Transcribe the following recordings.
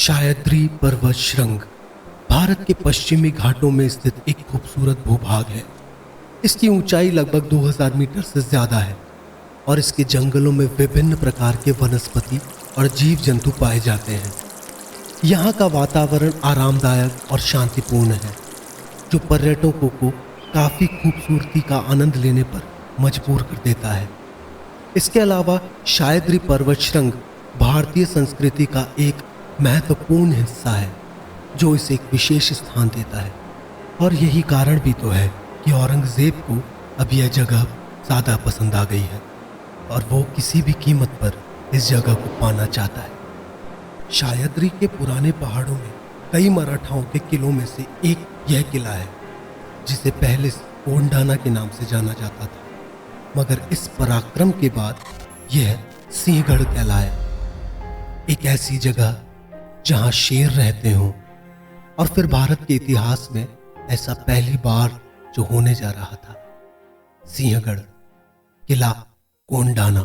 शायद्री पर्वत श्रृंग भारत के पश्चिमी घाटों में स्थित एक खूबसूरत भूभाग है। इसकी ऊंचाई लगभग 2000 मीटर से ज्यादा है और इसके जंगलों में विभिन्न प्रकार के वनस्पति और जीव जंतु पाए जाते हैं। यहाँ का वातावरण आरामदायक और शांतिपूर्ण है, जो पर्यटकों को काफी खूबसूरती का आनंद लेने पर मजबूर कर देता है। इसके अलावा शायद्री पर्वत श्रृंग भारतीय संस्कृति का एक महत्वपूर्ण हिस्सा है, जो इसे एक विशेष स्थान देता है। और यही कारण भी तो है कि औरंगजेब को अब यह जगह ज़्यादा पसंद आ गई है और वो किसी भी कीमत पर इस जगह को पाना चाहता है। शायद्री के पुराने पहाड़ों में कई मराठाओं के किलों में से एक यह किला है, जिसे पहले कोंढाना के नाम से जाना जाता था, मगर इस पराक्रम के बाद यह सिंहगढ़ कहलाया। एक ऐसी जगह जहां शेर रहते हों, और फिर भारत के इतिहास में ऐसा पहली बार जो होने जा रहा था। सिंहगढ़ किला कोंढाना।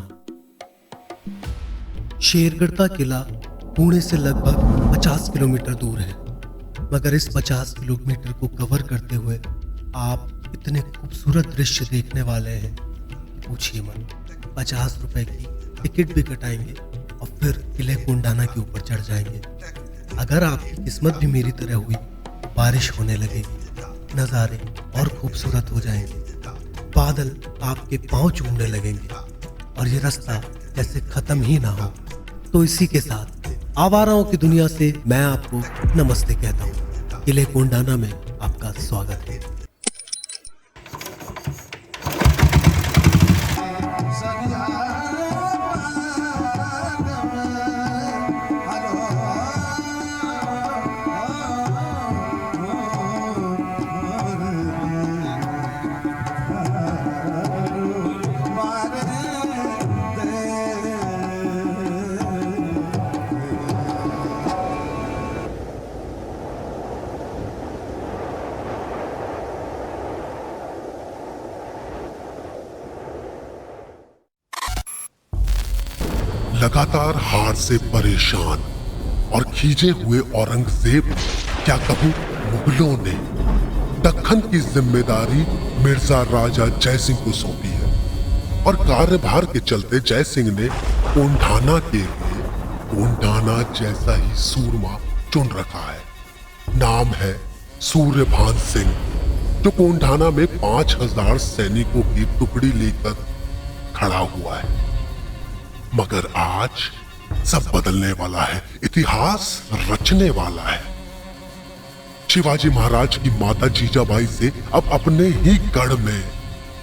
शेरगढ़ का किला पुणे से लगभग 50 किलोमीटर दूर है, मगर इस 50 किलोमीटर को कवर करते हुए आप इतने खूबसूरत दृश्य देखने वाले हैं कि पूछिए मत। 50 रुपए की टिकट भी कटाएंगे और फिर किले कोंढाना के ऊपर चढ़ जाएंगे। अगर आपकी किस्मत भी मेरी तरह हुई, बारिश होने लगेगी, नज़ारे और खूबसूरत हो जाएंगे, बादल आपके पांव चूमने लगेंगे और ये रास्ता जैसे खत्म ही ना हो। तो इसी के साथ आवाराओं की दुनिया से मैं आपको नमस्ते कहता हूँ। किले कोंढाना में आपका स्वागत है। लगातार हार से परेशान और खींचे हुए औरंगजेब, क्या कहूं, मुगलों ने दक्खन की जिम्मेदारी मिर्जा राजा जय सिंह को सौंपी है और कार्यभार के चलते जय सिंह ने कोंढाना के लिए कोंढाना जैसा ही सूरमा चुन रखा है। नाम है सूर्यभान सिंह, जो कोंढाना में 5000 सैनिकों की टुकड़ी लेकर खड़ा हुआ है। मगर आज सब बदलने वाला है, इतिहास रचने वाला है। शिवाजी महाराज की माता जीजाबाई से अब अपने ही गढ़ में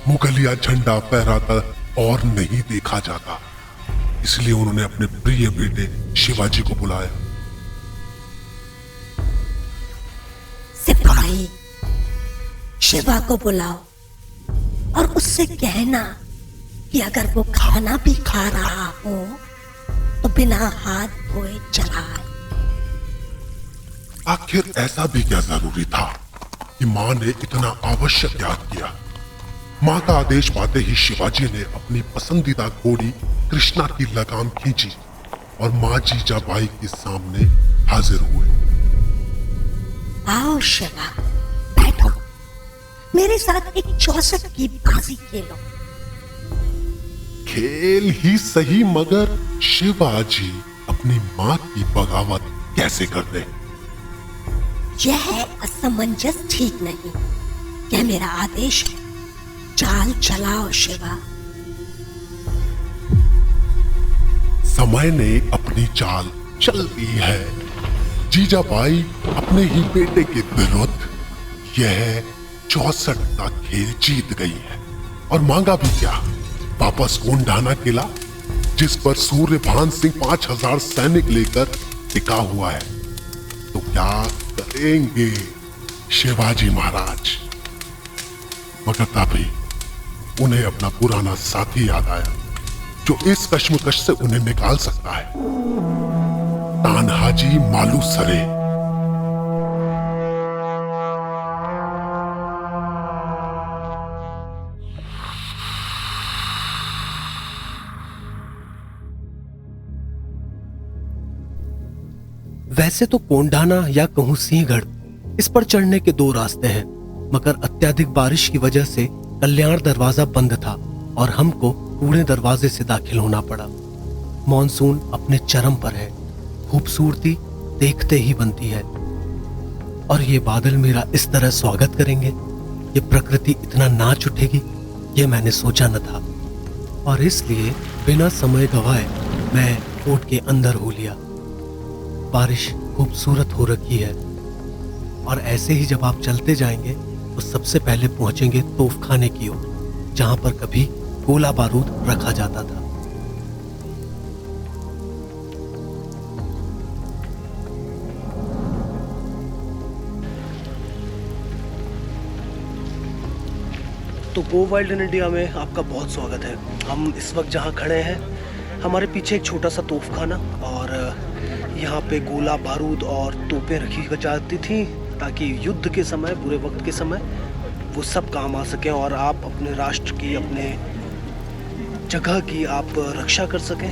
मुगलिया झंडा फहराता और नहीं देखा जाता। इसलिए उन्होंने अपने प्रिय बेटे शिवाजी को बुलाया। सिपाही, शिवा को बुलाओ और उससे कहना कि अगर वो खाना भी खा रहा हो तो बिना हाथ धोए चलाए। आखिर ऐसा भी क्या जरूरी था कि माँ ने इतना आवश्यक याद किया। माँ का आदेश पाते ही शिवाजी ने अपनी पसंदीदा घोड़ी कृष्णा की लगाम खींची और माँ जीजाबाई के सामने हाजिर हुए। आओ शिवा, बैठो, मेरे साथ एक 64 की बाजी खेलो। खेल ही सही, मगर शिवाजी अपनी माँ की बगावत कैसे कर दे? यह असमंजस ठीक नहीं। यह मेरा आदेश है। चाल चलाओ शिवा। समय ने अपनी चाल चल दी है। जीजाबाई अपने ही बेटे के विरुद्ध यह 64 का खेल जीत गई है और मांगा भी क्या? वापस कोंढाना किला, जिस पर सूर्यभान सिंह 5000 सैनिक लेकर टिका हुआ है। तो क्या करेंगे शिवाजी महाराज? मगर तभी उन्हें अपना पुराना साथी याद आया, जो इस कश्मकश से उन्हें निकाल सकता है। तानहाजी मालुसरे। वैसे तो कोंडाना या कहूँ सिंहगढ़, इस पर चढ़ने के 2 रास्ते हैं, मगर अत्यधिक बारिश की वजह से कल्याण दरवाजा बंद था और हमको पुणे दरवाजे से दाखिल होना पड़ा। मॉनसून अपने चरम पर है, खूबसूरती देखते ही बनती है और ये बादल मेरा इस तरह स्वागत करेंगे, ये प्रकृति इतना नाच उठेगी, ये मैंने सोचा न था। और इसलिए बिना समय गवाए मैं फोर्ट के अंदर हो लिया। बारिश खूबसूरत हो रखी है और ऐसे ही जब आप चलते जाएंगे तो सबसे पहले पहुंचेंगे तोपखाने की ओर, जहां पर कभी गोला बारूद रखा जाता था। तो गो वाइल्ड इन इंडिया में आपका बहुत स्वागत है। हम इस वक्त जहाँ खड़े हैं, हमारे पीछे एक छोटा सा तोपखाना और यहाँ पे गोला बारूद और तोपें रखी जाती थी ताकि युद्ध के समय, बुरे वक्त के समय वो सब काम आ सकें और आप अपने राष्ट्र की, अपने जगह की आप रक्षा कर सकें।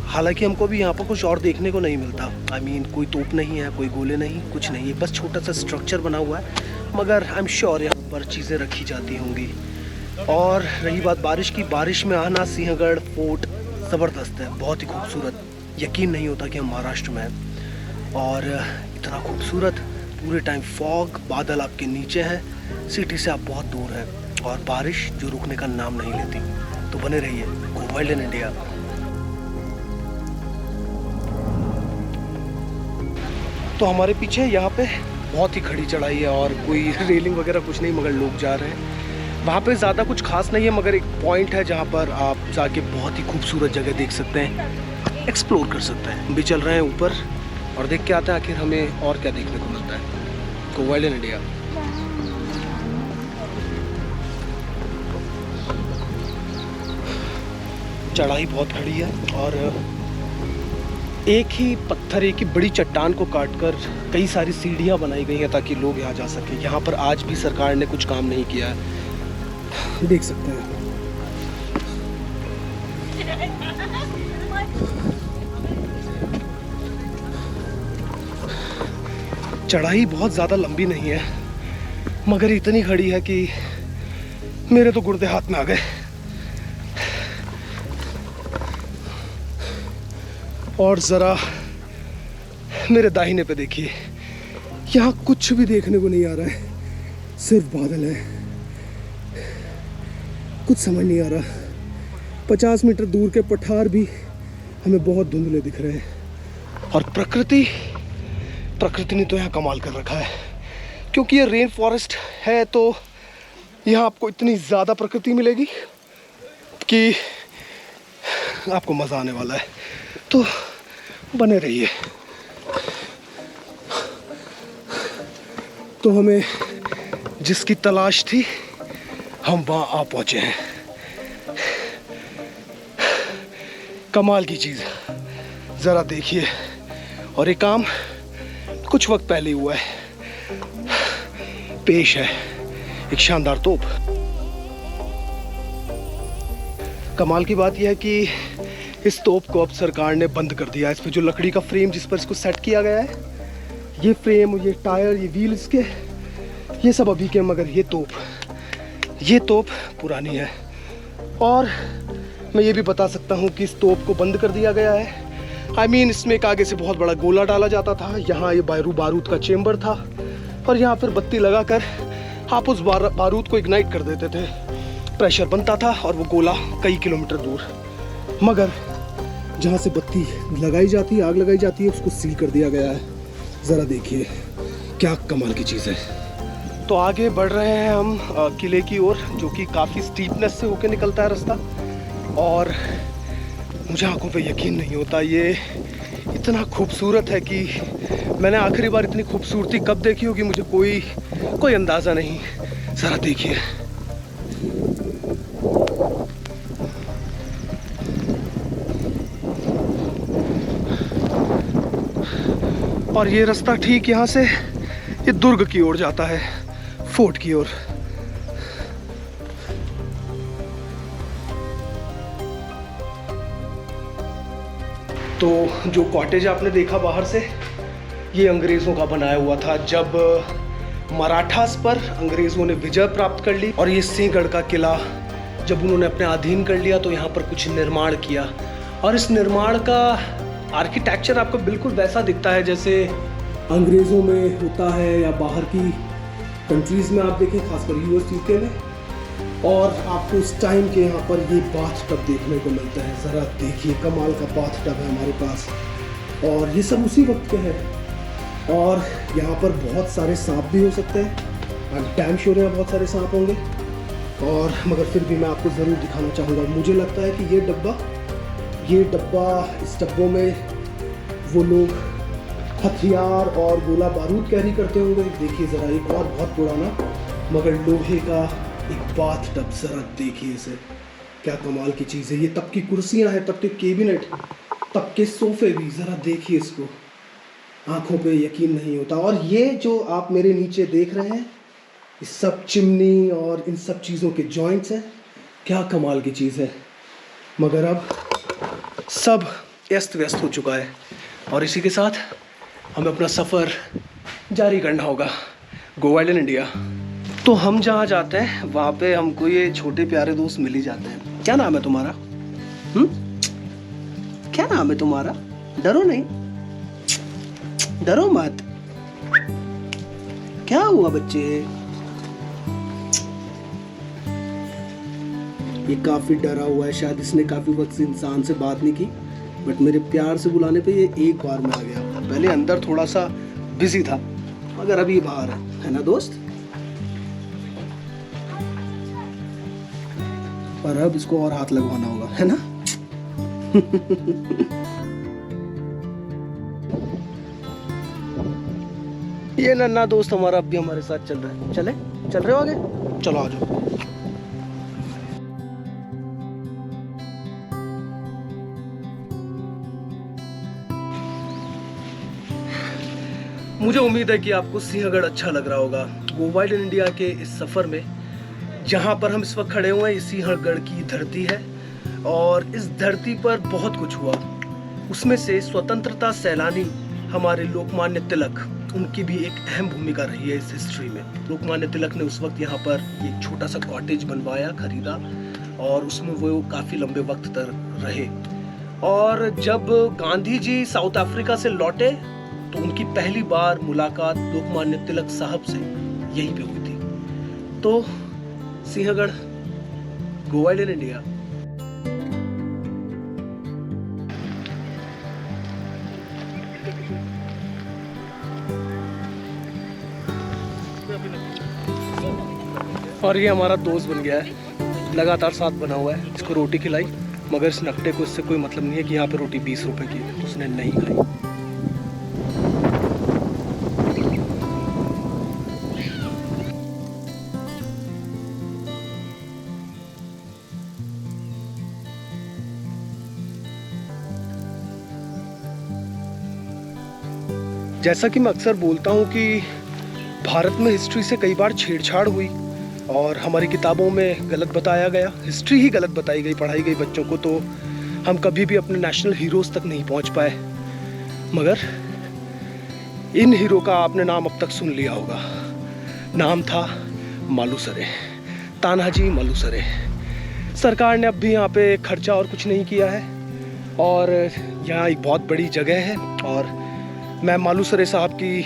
हालांकि हमको भी यहाँ पर कुछ और देखने को नहीं मिलता। I mean, कोई तोप नहीं है, कोई गोले नहीं, कुछ नहीं है, बस छोटा सा स्ट्रक्चर बना हुआ है, मगर आई एम श्योर यहाँ पर चीज़ें रखी जाती होंगी। और रही बात बारिश की, बारिश में आना सिंहगढ़ फोर्ट ज़बरदस्त है, बहुत ही खूबसूरत। यकीन नहीं होता कि हम महाराष्ट्र में हैं और इतना खूबसूरत। पूरे टाइम फॉग, बादल आपके नीचे हैं, सिटी से आप बहुत दूर हैं और बारिश जो रुकने का नाम नहीं लेती। तो बने रहिए गो वाइल्ड इन इंडिया। तो हमारे पीछे यहाँ पे बहुत ही खड़ी चढ़ाई है और कोई रेलिंग वगैरह कुछ नहीं, मगर लोग जा रहे हैं। वहाँ पे ज़्यादा कुछ खास नहीं है, मगर एक पॉइंट है जहाँ पर आप जाके बहुत ही खूबसूरत जगह देख सकते हैं, एक्सप्लोर कर सकते हैं। हम भी चल रहे हैं ऊपर और देख के आते हैं आखिर हमें और क्या देखने को मिलता है। गो वाइल्ड इन इंडिया। चढ़ाई बहुत खड़ी है और एक ही पत्थर, एक ही बड़ी चट्टान को काटकर कई सारी सीढ़ियाँ बनाई गई हैं ताकि लोग यहाँ जा सकें। यहाँ पर आज भी सरकार ने कुछ काम नहीं किया है, देख सकते हैं। चढ़ाई बहुत ज़्यादा लंबी नहीं है, मगर इतनी खड़ी है कि मेरे तो गुर्दे हाथ में आ गए। और ज़रा मेरे दाहिने पे देखिए, यहाँ कुछ भी देखने को नहीं आ रहा है, सिर्फ बादल है, कुछ समझ नहीं आ रहा। 50 मीटर दूर के पठार भी हमें बहुत धुंधले दिख रहे हैं और प्रकृति ने तो यहाँ कमाल कर रखा है। क्योंकि ये रेन फॉरेस्ट है तो यहाँ आपको इतनी ज़्यादा प्रकृति मिलेगी कि आपको मज़ा आने वाला है। तो बने रहिए। तो हमें जिसकी तलाश थी हम वहाँ आ पहुँचे हैं। कमाल की चीज़, ज़रा देखिए। और ये काम कुछ वक्त पहले हुआ है। पेश है एक शानदार तोप। कमाल की बात यह है कि इस तोप को अब सरकार ने बंद कर दिया। इस पे जो लकड़ी का फ्रेम जिस पर इसको सेट किया गया है, ये फ्रेम, ये टायर, ये व्हील इसके, ये सब अभी के, मगर ये तोप पुरानी है। और मैं ये भी बता सकता हूँ कि इस तोप को बंद कर दिया गया है। इसमें एक आगे से बहुत बड़ा गोला डाला जाता था, यहाँ ये बारूद का चेम्बर था और यहाँ फिर बत्ती लगाकर आप उस बारूद को इग्नाइट कर देते थे, प्रेशर बनता था और वो गोला कई किलोमीटर दूर। मगर जहाँ से बत्ती लगाई जाती है, आग लगाई जाती है, उसको सील कर दिया गया है। ज़रा देखिए क्या कमाल की चीज़ है। तो आगे बढ़ रहे हैं हम किले की ओर, जो कि काफ़ी स्टीपनेस से होकर निकलता है रास्ता। और मुझे आंखों पे यकीन नहीं होता, ये इतना खूबसूरत है कि मैंने आखिरी बार इतनी खूबसूरती कब देखी होगी मुझे कोई अंदाज़ा नहीं। ज़रा देखिए। और ये रास्ता ठीक यहाँ से ये दुर्ग की ओर जाता है, फोर्ट की ओर। तो जो कॉटेज आपने देखा बाहर से, ये अंग्रेज़ों का बनाया हुआ था जब मराठास पर अंग्रेज़ों ने विजय प्राप्त कर ली। और ये सिंहगढ़ का किला जब उन्होंने अपने अधीन कर लिया तो यहाँ पर कुछ निर्माण किया, और इस निर्माण का आर्किटेक्चर आपको बिल्कुल वैसा दिखता है जैसे अंग्रेज़ों में होता है या बाहर की कंट्रीज़ में आप देखें, खासकर यूएस यूके में। और आपको उस टाइम के यहाँ पर ये बाथ टब देखने को मिलता है। ज़रा देखिए, कमाल का बाथ टब है हमारे पास, और ये सब उसी वक्त के हैं। और यहाँ पर बहुत सारे सांप भी हो सकते हैं, आई एम डैम श्योर यहाँ बहुत सारे सांप होंगे। और मगर फिर भी मैं आपको ज़रूर दिखाना चाहूँगा। मुझे लगता है कि ये डब्बा इस डब्बों में वो लोग हथियार और गोला बारूद कैरी करते होंगे। देखिए ज़रा, एक और बहुत पुराना मगर लोहे का एक बाथ टब, ज़रा देखिए इसे, क्या कमाल की चीज़ है। ये तब की कुर्सियाँ हैं, तब के कैबिनेट, तब के सोफे भी, ज़रा देखिए इसको, आंखों पे यकीन नहीं होता। और ये जो आप मेरे नीचे देख रहे हैं, इस सब चिमनी और इन सब चीज़ों के जॉइंट्स हैं, क्या कमाल की चीज़ है। मगर अब सब अस्त व्यस्त हो चुका है, और इसी के साथ हमें अपना सफ़र जारी करना होगा गोवा आइलैंड इंडिया। तो हम जहाँ जाते हैं वहाँ पे हमको ये छोटे प्यारे दोस्त मिल ही जाते हैं। क्या नाम है तुम्हारा? क्या नाम है तुम्हारा? डरो नहीं, डरो मत। क्या हुआ बच्चे? ये काफी डरा हुआ है, शायद इसने काफी वक्त से इंसान से बात नहीं की, बट मेरे प्यार से बुलाने पे ये एक बार में आ गया। पहले अंदर थोड़ा सा बिजी था, मगर अभी बाहर है ना दोस्त? पर अब इसको और हाथ लगवाना होगा, है ना? ये नन्हा दोस्त हमारा अब भी हमारे साथ चल रहा है। चल रहे हो आगे? चलो आ जाओ। मुझे उम्मीद है कि आपको सिंहगढ़ अच्छा लग रहा होगा। गोवा आइलैंड इंडिया के इस सफ़र में जहाँ पर हम इस वक्त खड़े हुए हैं, ये सिंहगढ़ की धरती है, और इस धरती पर बहुत कुछ हुआ। उसमें से स्वतंत्रता सैलानी हमारे लोकमान्य तिलक, उनकी भी एक अहम भूमिका रही है इस हिस्ट्री में। लोकमान्य तिलक ने उस वक्त यहाँ पर एक छोटा सा कॉटेज बनवाया, खरीदा, और उसमें वो काफ़ी लंबे वक्त तक रहे। और जब गांधी जी साउथ अफ्रीका से लौटे तो उनकी पहली बार मुलाकात लोकमान्य तिलक साहब से यहीं पे हुई थी। तो सिंहगढ़, गोवा आइलैंड इंडिया। और ये हमारा दोस्त बन गया है, लगातार साथ बना हुआ है। इसको रोटी खिलाई, मगर इस नकटे को इससे कोई मतलब नहीं है कि यहाँ पे रोटी 20 रुपए की है, तो उसने नहीं खाई। जैसा कि मैं अक्सर बोलता हूँ कि भारत में हिस्ट्री से कई बार छेड़छाड़ हुई और हमारी किताबों में गलत बताया गया, हिस्ट्री ही गलत बताई गई, पढ़ाई गई बच्चों को, तो हम कभी भी अपने नेशनल हीरोज़ तक नहीं पहुँच पाए। मगर इन हीरो का आपने नाम अब तक सुन लिया होगा। नाम था मालुसरे, तानाजी मालुसरे। सरकार ने अब भी यहाँ पे खर्चा और कुछ नहीं किया है, और यहाँ एक बहुत बड़ी जगह है, और मैं मालुसरे साहब की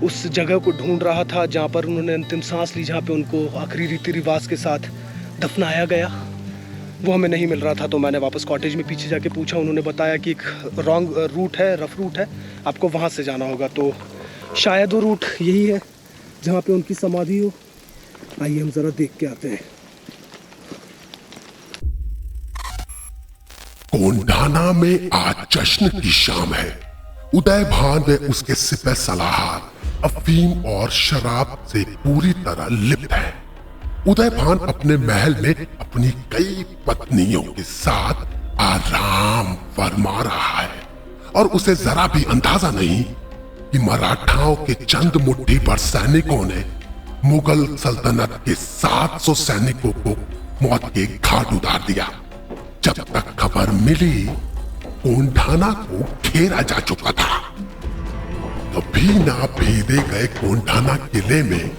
उस जगह को ढूंढ रहा था जहाँ पर उन्होंने अंतिम सांस ली, जहाँ पे उनको आखिरी रीति रिवाज के साथ दफनाया गया। वो हमें नहीं मिल रहा था, तो मैंने वापस कॉटेज में पीछे जाके पूछा। उन्होंने बताया कि एक रॉन्ग रूट है, रफ रूट है, आपको वहाँ से जाना होगा। तो शायद वो रूट यही है जहाँ पे उनकी समाधि हो। आइए हम ज़रा देख के आते हैं। कोंडाना में आज जश्न की शाम है। उदय भान व उसके सिपह सलाहर अफीम और शराब से पूरी तरह लिप्त है। उदय भान अपने महल में अपनी कई पत्नियों के साथ आराम फरमा रहा है, और उसे जरा भी अंदाजा नहीं कि मराठाओं के चंद मुट्ठी भर सैनिकों ने मुगल सल्तनत के 700 सैनिकों को मौत के घाट उतार दिया। जब तक खबर मिली, कोंडाना को घेरा जा चुका था। कभी ना भेदे गए कोंडाना किले में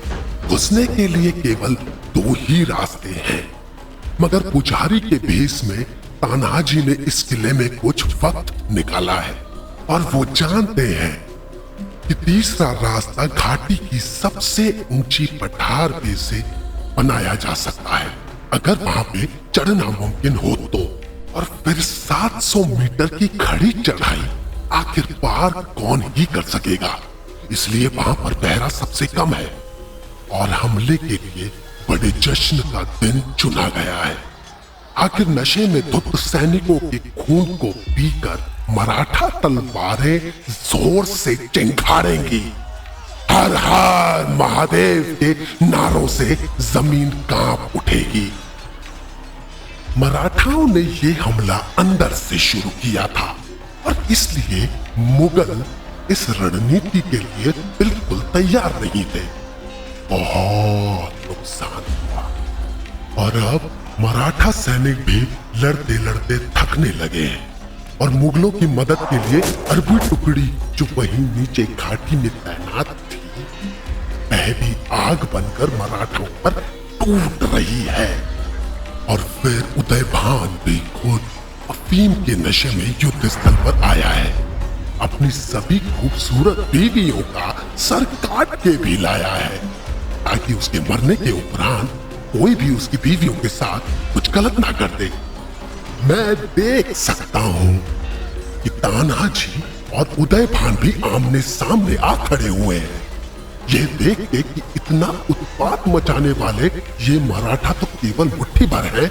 घुसने के लिए केवल 2 ही रास्ते हैं, मगर पुजारी के भेष में तानाजी ने इस किले में कुछ वक्त निकाला है और वो जानते हैं कि तीसरा रास्ता घाटी की सबसे ऊंची पठार पे से बनाया जा सकता है, अगर वहां पे चढ़ना मुमकिन हो तो। और फिर 700 मीटर की खड़ी चढ़ाई आखिर पार कौन ही कर सकेगा, इसलिए वहां पर पहरा सबसे कम है और हमले के लिए बड़े जश्न का दिन चुना गया है। आखिर नशे में धुत सैनिकों के खून को पीकर मराठा तलवारें जोर से चिंगारेंगी। हर हर महादेव के नारों से जमीन कांप उठेगी। मराठाओं ने ये हमला अंदर से शुरू किया था और इसलिए मुगल इस रणनीति के लिए बिल्कुल तैयार नहीं थे। बहुत नुकसान हुआ और अब मराठा सैनिक भी लड़ते लड़ते थकने लगे हैं और मुगलों की मदद के लिए अरबी टुकड़ी जो वहीं नीचे घाटी में तैनात थी, वह भी आग बनकर मराठों पर टूट रही है। और फिर उदयभान भी खुद अफीम के नशे में युद्ध स्थल पर आया है। अपनी सभी खूबसूरत बीवियों का सर काट के भी लाया है ताकि उसके मरने के उपरांत कोई भी उसकी बीवियों के साथ कुछ गलत ना कर दे। मैं देख सकता हूँ कि तानाजी और उदयभान भी आमने सामने आ खड़े हुए हैं। ये देख के कि इतना उत्पात मचाने वाले ये मराठा तो केवल मुट्ठी भर है,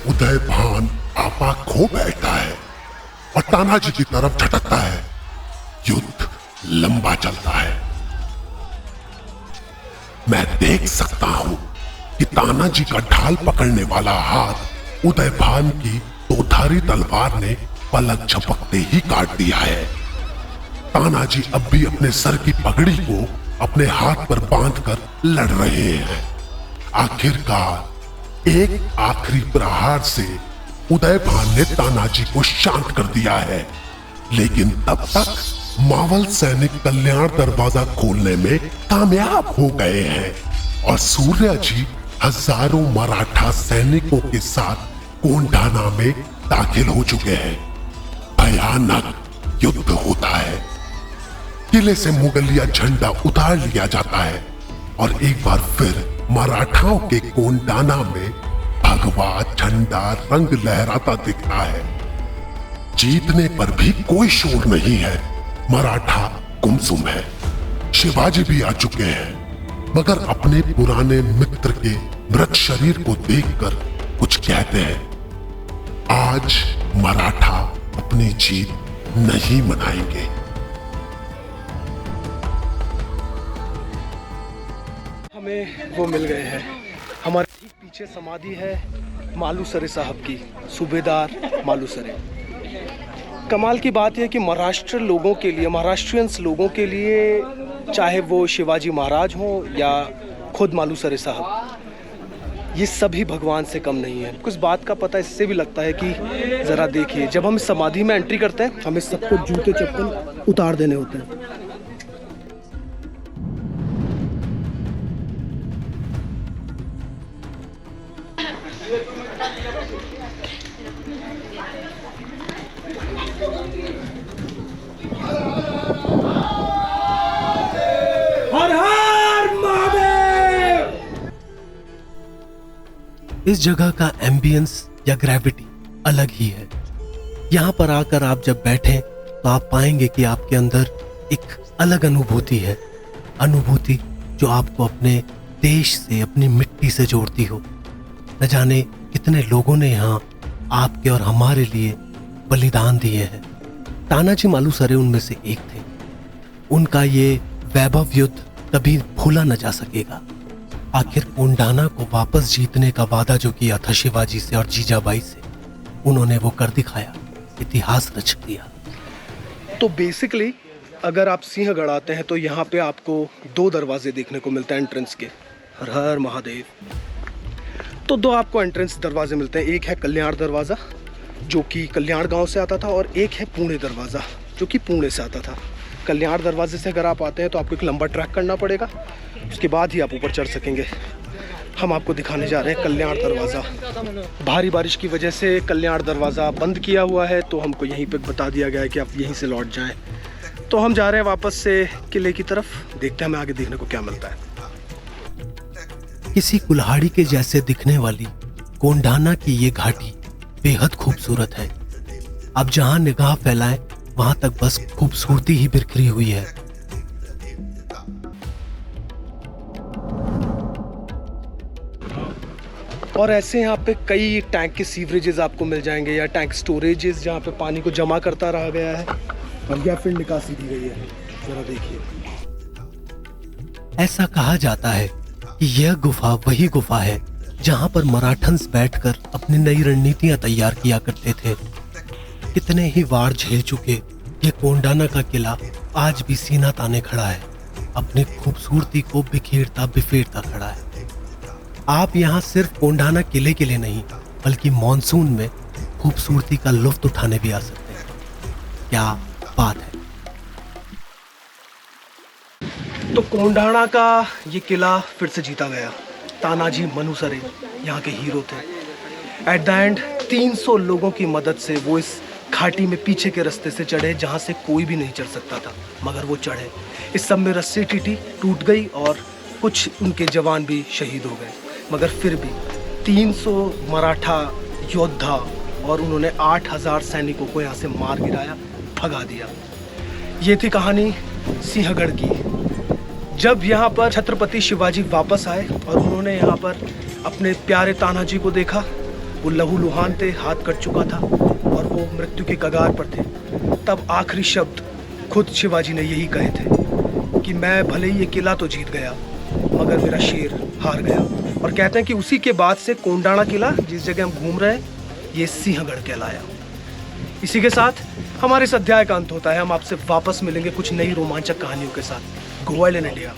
उदयभान आपा खो बैठा है और तानाजी की तरफ झटकता है। युद्ध लंबा चलता है। मैं देख सकता हूं कि तानाजी का ढाल पकड़ने वाला हाथ उदयभान की 2धारी तलवार ने पलक झपकते ही काट दिया है। तानाजी अब भी अपने सर की पगड़ी को अपने हाथ पर बांधकर लड़ रहे हैं। आखिरकार एक आखिरी प्रहार से उदयभान ने तानाजी को शांत कर दिया है, लेकिन तब तक मावल सैनिक कल्याण दरवाजा खोलने में कामयाब हो गए हैं और सूर्या जी हजारों मराठा सैनिकों के साथ कोंडाना में दाखिल हो चुके हैं। भयानक युद्ध होता है। किले से मुगलिया झंडा उतार लिया जाता है और एक बार फिर मराठाओं के कोंडाना में भगवा झंडा रंग लहराता दिखता है। जीतने पर भी कोई शोर नहीं है। मराठा गुमसुम है। शिवाजी भी आ चुके हैं, मगर अपने पुराने मित्र के मृत शरीर को देखकर कुछ कहते हैं। आज मराठा अपनी जीत नहीं मनाएंगे। हमें वो मिल गए हैं। हमारे ठीक पीछे समाधि है मालुसरे साहब की, सूबेदार मालुसरे। कमाल की बात यह कि महाराष्ट्र लोगों के लिए, महाराष्ट्रियंस लोगों के लिए, चाहे वो शिवाजी महाराज हों या खुद मालुसरे साहब, ये सभी भगवान से कम नहीं है। कुछ बात का पता इससे भी लगता है कि ज़रा देखिए, जब हम समाधि में एंट्री करते हैं हमें सबको जूते चप्पल उतार देने होते हैं। इस जगह का एम्बियंस या ग्रेविटी अलग ही है। यहाँ पर आकर आप जब बैठें तो आप पाएंगे कि आपके अंदर एक अलग अनुभूति है, अनुभूति जो आपको अपने देश से, अपनी मिट्टी से जोड़ती हो। न जाने कितने लोगों ने यहाँ आपके और हमारे लिए बलिदान दिए हैं। तानाजी मालुसरे उनमें से एक थे। उनका ये वैभव युद्ध कभी भूला न जा सकेगा। आखिर कोंडाना को वापस जीतने का वादा जो किया था शिवाजी से और जीजाबाई से, उन्होंने वो कर दिखाया, इतिहास रच दिया। तो बेसिकली अगर आप सिंहगढ़ आते हैं तो यहाँ पे आपको 2 दरवाजे देखने को मिलते हैं एंट्रेंस के। हर हर महादेव। तो 2 आपको एंट्रेंस दरवाजे मिलते हैं। एक है कल्याण दरवाज़ा जो कि कल्याण गांव से आता था, और एक है पुणे दरवाज़ा जो कि पुणे से आता था। कल्याण दरवाजे से अगर आप आते हैं तो आपको एक लंबा ट्रैक करना पड़ेगा, उसके बाद ही आप ऊपर चढ़ सकेंगे। हम आपको दिखाने जा रहे हैं कल्याण दरवाज़ा। भारी बारिश की वजह से कल्याण दरवाज़ा बंद किया हुआ है, तो हमको यहीं पे बता दिया गया है कि आप यहीं से लौट जाएं। तो हम जा रहे हैं वापस से किले की तरफ, देखते हैं हमें आगे देखने को क्या मिलता है। किसी कुल्हाड़ी के जैसे दिखने वाली कोंडाना की ये घाटी बेहद खूबसूरत है। अब जहां निगाह फैलाएं वहां तक बस खूबसूरती ही बिखरी हुई है। और ऐसे यहाँ पे कई टैंक के सीवरेजेस आपको मिल जाएंगे या टैंक स्टोरेजेस जहाँ पे पानी को जमा करता रहा गया है और या फिर निकासी दी गई है। जरा देखिए, ऐसा कहा जाता है कि यह गुफा वही गुफा है जहां पर मराठन्स बैठकर अपनी नई रणनीतियां तैयार किया करते थे। कितने ही वार झेल चुके ये कोंडाना का किला आज भी सीना ताने खड़ा है, अपनी खूबसूरती को बिखेरता बिफेरता खड़ा है। आप यहाँ सिर्फ कोंडाना किले के लिए नहीं बल्कि मॉनसून में खूबसूरती का लुत्फ उठाने भी आ सकते हैं। क्या बात है। तो कोंडाना का ये किला फिर से जीता गया। तानाजी मनुसरे यहाँ के हीरो थे। एट द एंड 300 लोगों की मदद से वो इस घाटी में पीछे के रास्ते से चढ़े जहाँ से कोई भी नहीं चढ़ सकता था, मगर वो चढ़े। इस सब में रस्सी टूट गई और कुछ उनके जवान भी शहीद हो गए, मगर फिर भी 300 मराठा योद्धा और उन्होंने 8000 सैनिकों को यहाँ से मार गिराया, भगा दिया। ये थी कहानी सिंहगढ़ की। जब यहाँ पर छत्रपति शिवाजी वापस आए और उन्होंने यहाँ पर अपने प्यारे तानाजी को देखा, वो लहूलुहान थे, हाथ कट चुका था और वो मृत्यु की कगार पर थे, तब आखिरी शब्द खुद शिवाजी ने यही कहे थे कि मैं भले ही ये किला तो जीत गया मगर मेरा शेर हार गया। और कहते हैं कि उसी के बाद से कोंडाना किला, जिस जगह हम घूम रहे हैं, ये सिंहगढ़ कहलाया। इसी के साथ हमारे इस अध्याय का अंत होता है। हम आपसे वापस मिलेंगे कुछ नई रोमांचक कहानियों के साथ। गो वाइल्ड इन इंडिया।